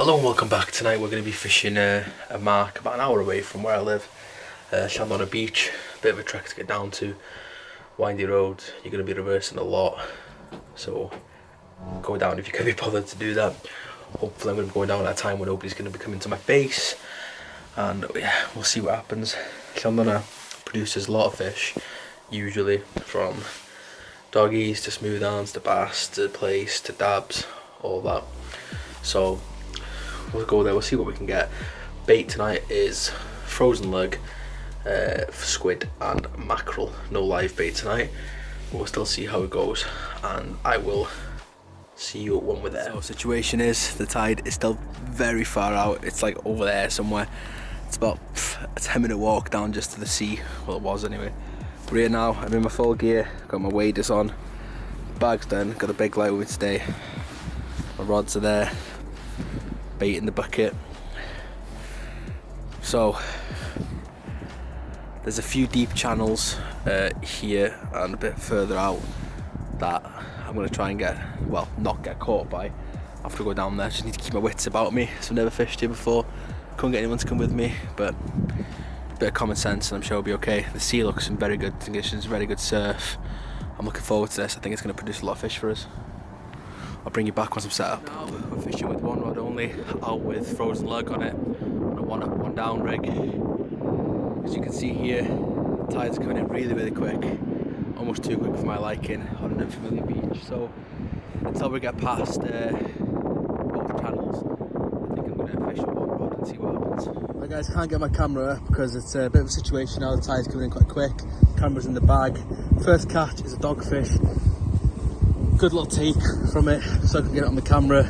Hello and welcome back. Tonight we're going to be fishing a mark about an hour away from where I live, Llanddona beach. Bit of a trek to get down to, windy road, you're going to be reversing a lot, so go down if you can be bothered to do that. Hopefully I'm going to be going down at a time when nobody's going to be coming to my base, and yeah, we'll see what happens. Llanddona produces a lot of fish, usually from doggies to smooth hands to bass to plaice to dabs, all that. So we'll go there, we'll see what we can get. Bait tonight is frozen lug, squid and mackerel. No live bait tonight, but we'll still see how it goes, and I will see you when we're there. So situation is, the tide is still very far out. It's like over there somewhere. It's about a 10-minute walk down just to the sea. Well, it was anyway. We're here now, I'm in my full gear, got my waders on, bag's done, got a big light with me today. My rods are there, bait in the bucket. So there's a few deep channels here and a bit further out that I'm going to try and get, well, not get caught by. I have to go down there, just need to keep my wits about me. So I've never fished here before, couldn't get anyone to come with me, but a bit of common sense and I'm sure it'll be okay. The sea looks in very good conditions, very good surf. I'm looking forward to this. I think it's going to produce a lot of fish for us. I'll bring you back once I'm set up. Now we're fishing with one rod only, out with frozen lug on it, on a one up, one down rig. As you can see here, the tide's coming in really quick, almost too quick for my liking on an unfamiliar beach. So until we get past both channels, I think I'm going to fish with one rod and see what happens. Right guys, can't get my camera up because it's a bit of a situation now. The tide's coming in quite quick, camera's in the bag. First catch is a dogfish. Good little take from it, so I can get it on the camera.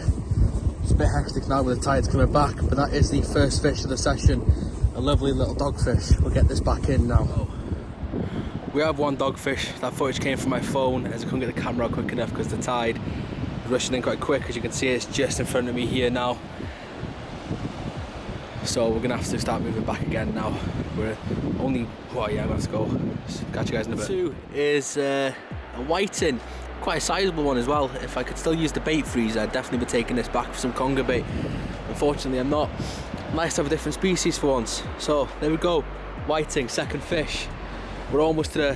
It's a bit hectic now with the tides coming back, but that is the first fish of the session. A lovely little dogfish. We'll get this back in now. We have one dogfish. That footage came from my phone as I couldn't get the camera out quick enough because the tide was rushing in quite quick. As you can see, it's just in front of me here now. So we're gonna have to start moving back again now. We're only, well, yeah, let's go. Catch you guys in a bit. Two is a whiting. Quite a sizable one as well. If I could still use the bait freezer, I'd definitely be taking this back for some conger bait. Unfortunately, I'm not. Nice to have a different species for once. So there we go, whiting, second fish. We're almost to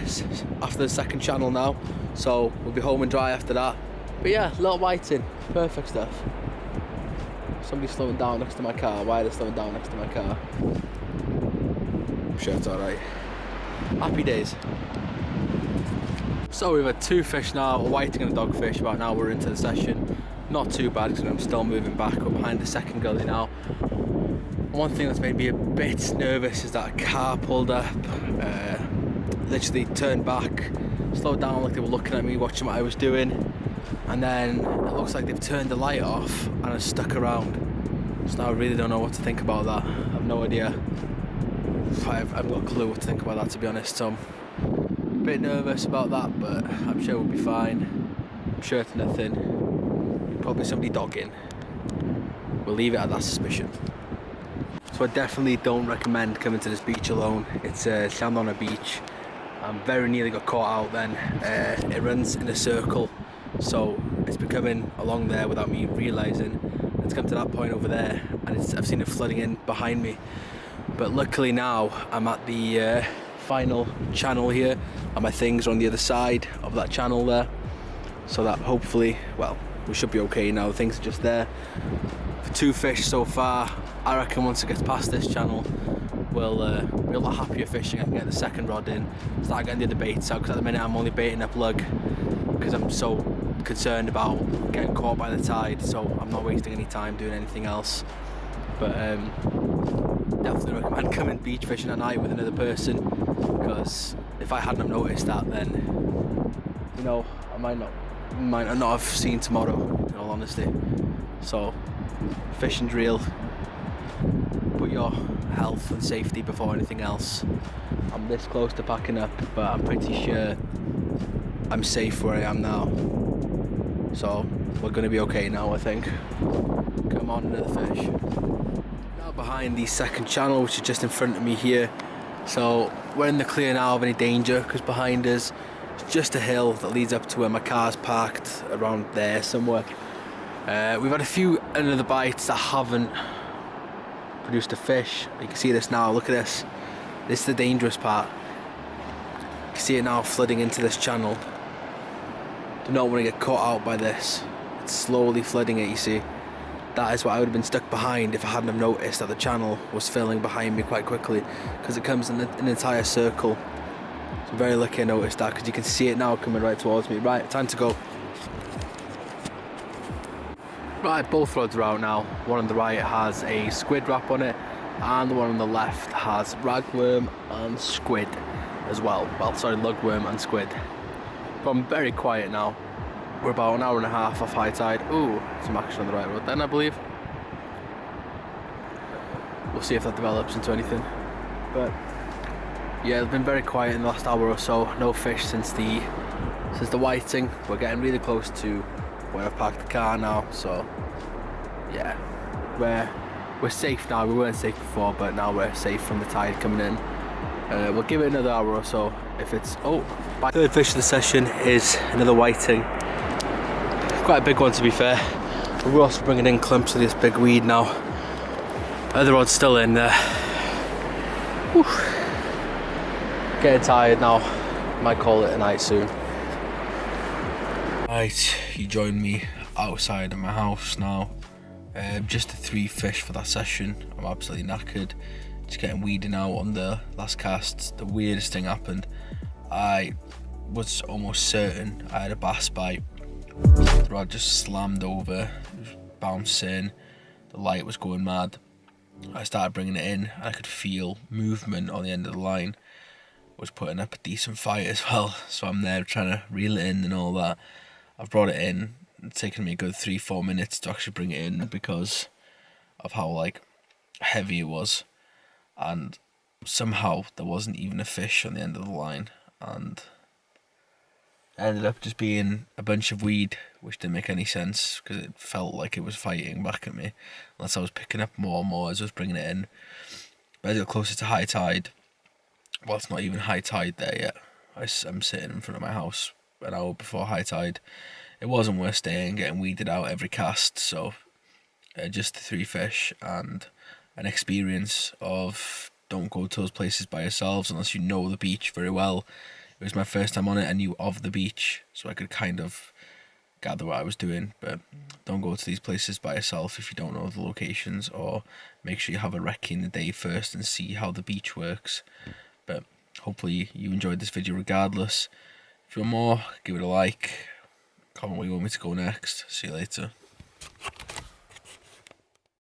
after the second channel now, so we'll be home and dry after that. But yeah, little whiting, perfect stuff. Somebody's slowing down next to my car. Why are they slowing down next to my car? I'm sure it's all right. Happy days. So we've had two fish now, a whiting and a dogfish. About an hour into the session. Not too bad because I'm still moving back. We're behind the second gully now. One thing that's made me a bit nervous is that a car pulled up, literally turned back, slowed down like they were looking at me, watching what I was doing, and then it looks like they've turned the light off and are stuck around. So now I really don't know what to think about that. I have no idea. I've got a clue what to think about that, to be honest. So I'm a bit nervous about that, but I'm sure we'll be fine. I'm sure it's nothing. Probably somebody dogging. We'll leave it at that suspicion. So I definitely don't recommend coming to this beach alone. It's Llanddona beach. I very nearly got caught out then. It runs in a circle, so it's been coming along there without me realising. It's come to that point over there, and I've seen it flooding in behind me. But luckily now I'm at the final channel here, and my things are on the other side of that channel there. So that hopefully, well, we should be okay now. Things are just there. For two fish so far. I reckon once it gets past this channel, we'll be a lot happier fishing. I can get the second rod in, start getting the other baits out, because at the minute I'm only baiting up lug because I'm so concerned about getting caught by the tide, so I'm not wasting any time doing anything else. But definitely recommend coming beach fishing at night with another person, because if I hadn't have noticed that, then, you know, I might not have seen tomorrow, in all honesty. So fishing's real. Put your health and safety before anything else. I'm this close to packing up, but I'm pretty sure I'm safe where I am now. So we're going to be okay now, I think. Come on, another fish. Now behind the second channel, which is just in front of me here. So we're in the clear now of any danger, because behind us is just a hill that leads up to where my car's parked, around there somewhere. We've had a few another bites that haven't produced a fish. You can see this now, look at this. This is the dangerous part. You can see it now flooding into this channel. Do not want to get caught out by this. It's slowly flooding it, you see. That is why I would have been stuck behind if I hadn't have noticed that the channel was filling behind me quite quickly, because it comes in an entire circle. So I'm very lucky I noticed that, because you can see it now coming right towards me. Right, time to go. Right, both rods are out now. One on the right has a squid wrap on it, and the one on the left has ragworm and squid as well. Well, sorry, lugworm and squid. But I'm very quiet now. We're about an hour and a half off high tide. Ooh, some action on the right road then, I believe. We'll see if that develops into anything. But yeah, it's been very quiet in the last hour or so. No fish since the whiting. We're getting really close to where I've parked the car now, so yeah, we're safe now. We weren't safe before, but now we're safe from the tide coming in. We'll give it another hour or so. If it's third fish of the session is another whiting. Quite a big one, to be fair. But we're also bringing in clumps of this big weed now. Other rod's still in there. Whew. Getting tired now. Might call it a night soon. Right, you joined me outside of my house now. Just the 3 fish for that session. I'm absolutely knackered. Just getting weeding out on the last cast. The weirdest thing happened. I was almost certain I had a bass bite. The rod just slammed over, bouncing. The light was going mad. I started bringing it in. I could feel movement on the end of the line. Was putting up a decent fight as well. So I'm there trying to reel it in and all that. I've brought it in. It's taken me a good 3-4 minutes to actually bring it in because of how like heavy it was, and somehow there wasn't even a fish on the end of the line, and it ended up just being a bunch of weed, which didn't make any sense because it felt like it was fighting back at me, unless I was picking up more and more as I was bringing it in. But as I got closer to high tide, well, it's not even high tide there yet. I'm sitting in front of my house an hour before high tide. It wasn't worth staying, getting weeded out every cast, so just the 3 fish and an experience of don't go to those places by yourselves unless you know the beach very well. It was my first time on it. I knew of the beach, so I could kind of gather what I was doing, but don't go to these places by yourself if you don't know the locations, or make sure you have a recce in the day first and see how the beach works. But hopefully you enjoyed this video regardless. If you want more, give it a like, comment where you want me to go next. See you later.